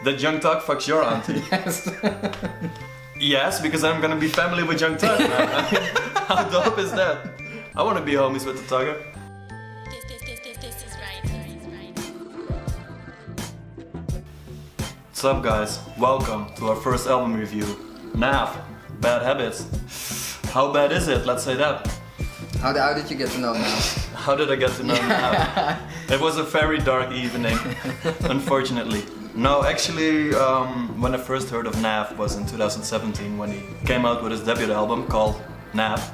That Young Thug fucks your auntie. Yes. Yes, because I'm gonna be family with Young Thug, man. I mean, how dope is that? I wanna be homies with the Thugger. This is right. What's up, guys? Welcome to our first album review. Nav, Bad Habits. How bad is it? Let's say that. How did you get to know Nav? How did I get to know Nav? It was a very dark evening, unfortunately. No, actually, when I first heard of Nav was in 2017 when he came out with his debut album called Nav.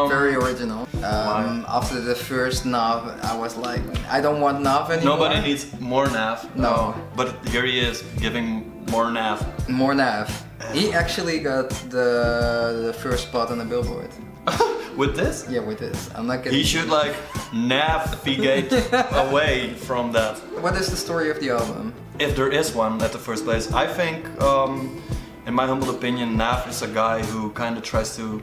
Very original. After the first Nav, I was like, I don't want Nav anymore. Nobody needs more Nav. No. But here he is, giving more Nav. More Nav. He actually got the first spot on the Billboard. With this? Yeah, with this. I'm not kidding. He should like navigate away from that. What is the story of the album? If there is one at the first place, I think, in my humble opinion, Nav is a guy who kind of tries to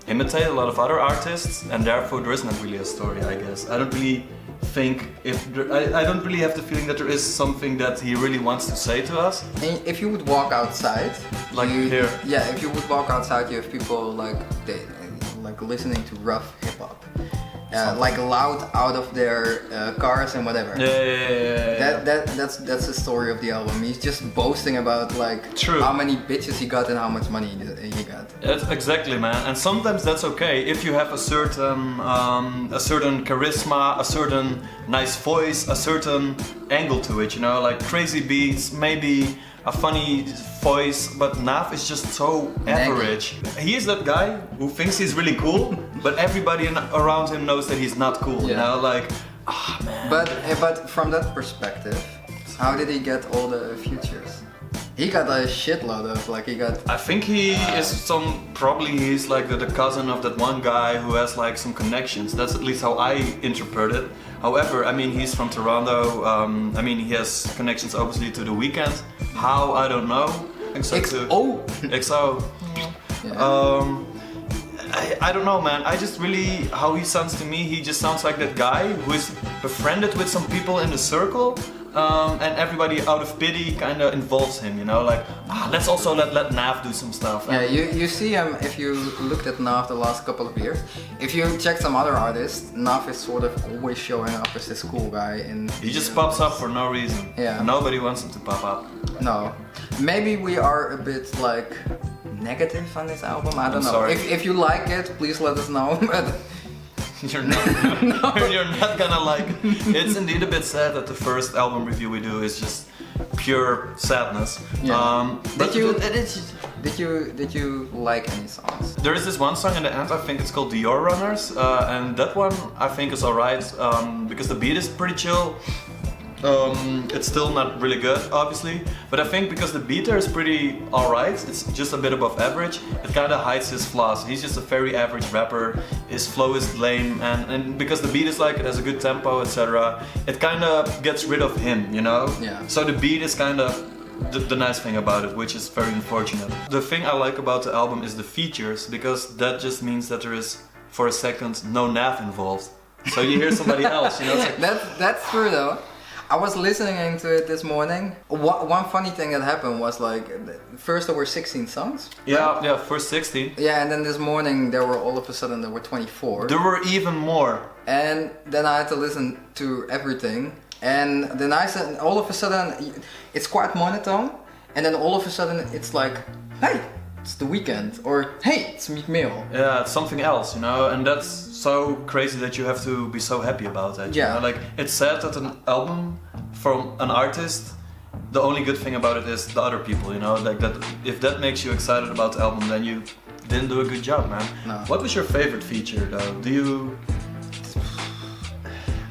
imitate a lot of other artists, and therefore there is not really a story, I guess. I don't really think I don't really have the feeling that there is something that he really wants to say to us. And if you would walk outside, Like here. Yeah, if you would walk outside, you have people like listening to rough hip hop, like loud out of their cars and whatever. Yeah. That's the story of the album. He's just boasting about like how many bitches he got and how much money he got. That's exactly, man. And sometimes that's okay if you have a certain charisma, a certain nice voice, a certain angle to it. You know, like crazy beats, maybe a funny voice, but Nav is just so average. He is that guy who thinks he's really cool, but everybody around him knows that he's not cool. You know, like, man. But from that perspective, how did he get all the features? He got a shitload of I think he is probably he's like the cousin of that one guy who has like some connections. That's at least how I interpret it. However, I mean, he's from Toronto. I mean, he has connections obviously to The Weeknd. How, I don't know. XO. XO. Yeah. I don't know, man. I just really, how he sounds to me, he just sounds like that guy who is befriended with some people in the circle. And everybody out of pity kind of involves him, you know, like, let's also let Nav do some stuff. Yeah, you see him, if you looked at Nav the last couple of years, if you check some other artists, Nav is sort of always showing up as this cool guy. He just pops up for no reason. Yeah. Nobody wants him to pop up. No. Maybe we are a bit like negative on this album, I don't know. Sorry. If you like it, please let us know. You're not, you're not gonna like it. It's indeed a bit sad that the first album review we do is just pure sadness. Yeah. But Did you like any songs? there is this one song in the end, I think it's called Dior Runners, and that one I think is alright, because the beat is pretty chill. It's still not really good, obviously, but I think because the beat there is pretty alright, it's just a bit above average, it kind of hides his flaws. He's just a very average rapper, his flow is lame, and because the beat is like, it has a good tempo, etc., it kind of gets rid of him, you know? Yeah. So the beat is kind of the nice thing about it, which is very unfortunate. The thing I like about the album is the features, because that just means that there is, for a second, no Nav involved. So you hear somebody else, you know? It's like, That's true though. I was listening to it this morning. One funny thing that happened was like, first there were 16 songs. Right? yeah, first 16. Yeah, and then this morning there were all of a sudden there were 24. There were even more. And then I had to listen to everything. And then I said, all of a sudden, it's quite monotone. And then all of a sudden it's like, hey, it's The Weeknd. Or hey, it's Meek Mill. Yeah, it's something else, you know, and that's so crazy that you have to be so happy about that. Yeah. You know? Like, it's sad that an album from an artist, the only good thing about it is the other people, you know, like that. If that makes you excited about the album, then you didn't do a good job, man. No. What was your favorite feature, though? Do you?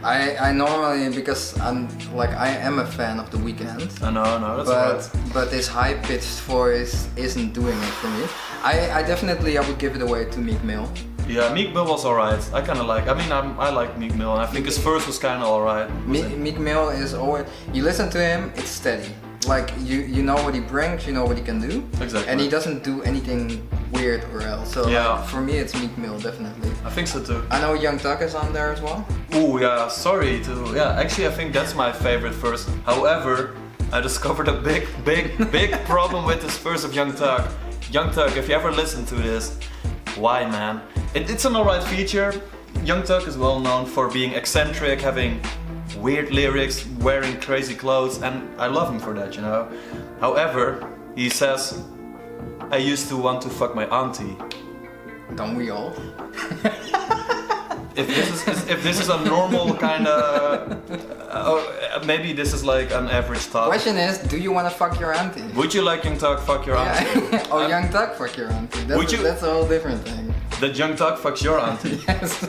I normally, because I am a fan of The Weeknd. I know, that's right. But this high-pitched voice isn't doing it for me. I definitely would give it away to Meek Mill. Yeah, Meek Mill was alright. I kind of like. I mean, I like Meek Mill, and I think his verse was kind of alright. Meek Mill is always. You listen to him, it's steady. Like you know what he brings, you know what he can do. Exactly. And he doesn't do anything weird or else. So yeah. For me, it's Meek Mill definitely. I think so too. I know Young Thug is on there as well. Ooh, yeah. Sorry to. Yeah, actually, I think that's my favorite verse. However, I discovered a big problem with this verse of Young Thug. Young Thug, if you ever listen to this, why, man? It's an alright feature. Young Thug is well known for being eccentric, having weird lyrics, wearing crazy clothes, and I love him for that, you know. However, he says, I used to want to fuck my auntie. Don't we all? If this is a normal kind of, maybe this is like an average thought. Question is, do you want to fuck your auntie? Would you like Young Thug fuck your auntie? Yeah. Oh, Young Thug fuck your auntie. That's a whole different thing. That Young Thug fucks your auntie? Yes.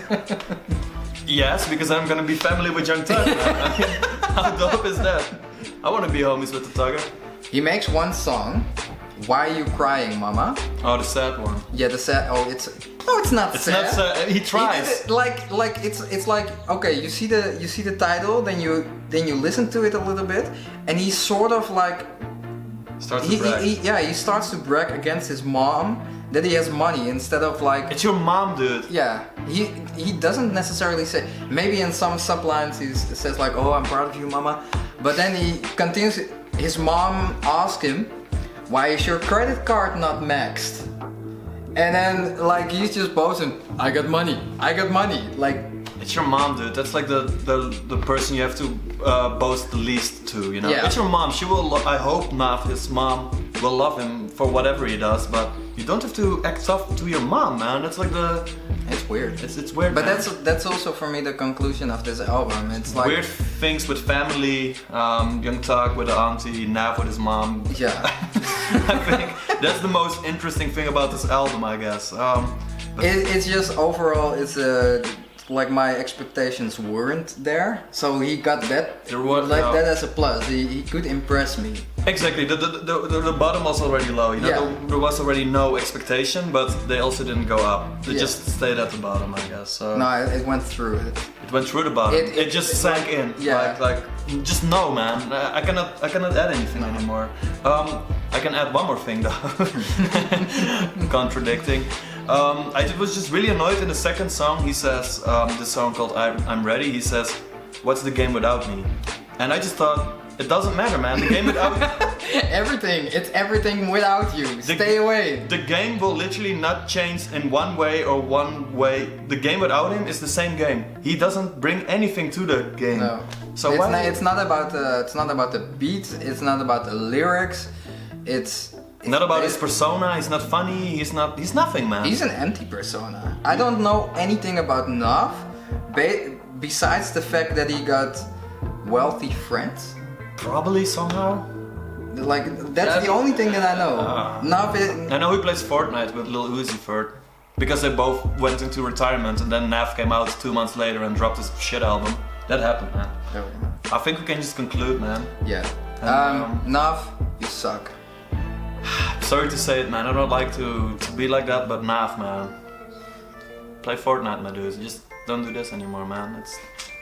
Yes, because I'm gonna be family with Young Thug. I mean, how dope is that? I wanna be homies with the Thugger. He makes one song. Why are you crying, mama? Oh, the sad one. Yeah, the sad. Oh, it's not It's sad. not sad. He tries. Like it's like, okay, you see the title, then you listen to it a little bit, and he sort of like Starts to brag. he starts to brag against his mom that he has money instead of like. It's your mom, dude. Yeah, he doesn't necessarily say. Maybe in some sublines he says like, "Oh, I'm proud of you, mama," but then he continues. His mom asks him, "Why is your credit card not maxed?" And then like he's just boasting, "I got money, like. It's your mom, dude. That's like the person you have to boast the least to, you know. Yeah. It's your mom. She will. I hope not. His mom will love him for whatever he does, but you don't have to act tough to your mom, man. That's like the. It's weird. It's weird. But man. that's also for me the conclusion of this album. It's like Weird things with family. Young Thug with the auntie, Nav with his mom. Yeah. I think that's the most interesting thing about this album, I guess. It's just overall, it's like my expectations weren't there, so he got that There was, like no. that as a plus. He could impress me. Exactly. The bottom was already low. You know, Yeah. there was already no expectation, but they also didn't go up. They Yeah. just stayed at the bottom, I guess. So No, it went through it. it went through the bottom. It- It just sank in. Yeah. Like just no, man. I cannot add anything anymore. I can add one more thing though. Contradicting. I was just really annoyed in the second song. He says, this song called I'm Ready, he says, what's the game without me? And I just thought, it doesn't matter, man. The game without It's everything without you. Stay away. The game will literally not change in one way or one way. The game without him is the same game. He doesn't bring anything to the game. No. So it's not about the beat. It's not about the lyrics. It's not about his persona. He's not funny. He's nothing, man. He's an empty persona. I don't know anything about Nav, besides the fact that he got wealthy friends. Probably somehow. Like that's the only thing that I know. Nav is, I know he plays Fortnite with Lil Uzi Vert because they both went into retirement, and then Nav came out 2 months later and dropped his shit album. That happened, man. I think we can just conclude, man. Yeah. Nav, you suck. Sorry to say it, man. I don't like to be like that, but Nav, man. Play Fortnite, my dudes. Just don't do this anymore, man.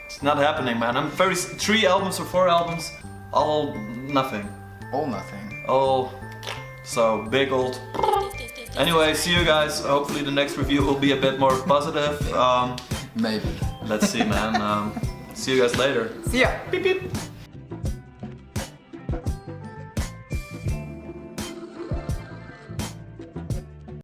It's not happening, man. I'm 3 albums or 4 albums, all nothing. All nothing. All so big old. Anyway, see you guys. Hopefully the next review will be a bit more positive. Maybe. Let's see, man. See you guys later. See ya. Beep beep.